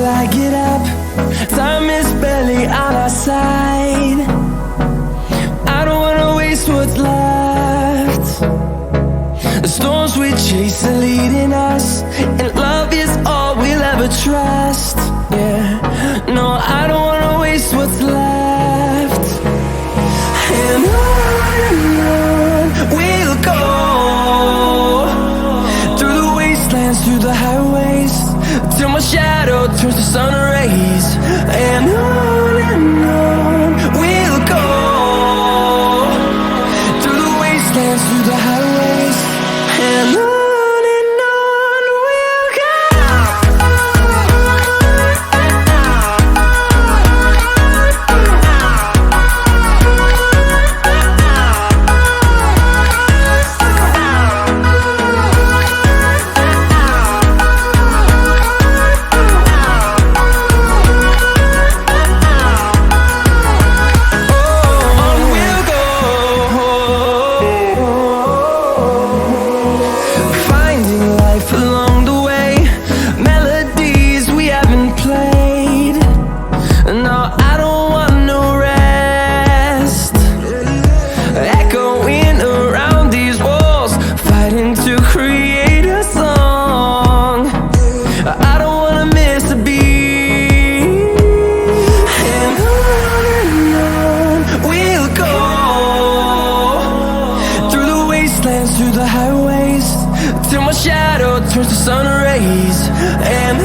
till I get up. Time is barely on our side. I don't wanna waste what's left. The storms we chase are leading us, and love is all we'll ever trust. Yeah, no, I don't wanna waste what's left. And on we'll go, through the wastelands, through the highways, till my shadow turns to sun rays. And on we'll go, through the wastelands, through the highways, and on we'll go. Through the highways, till my shadow turns to sun rays. And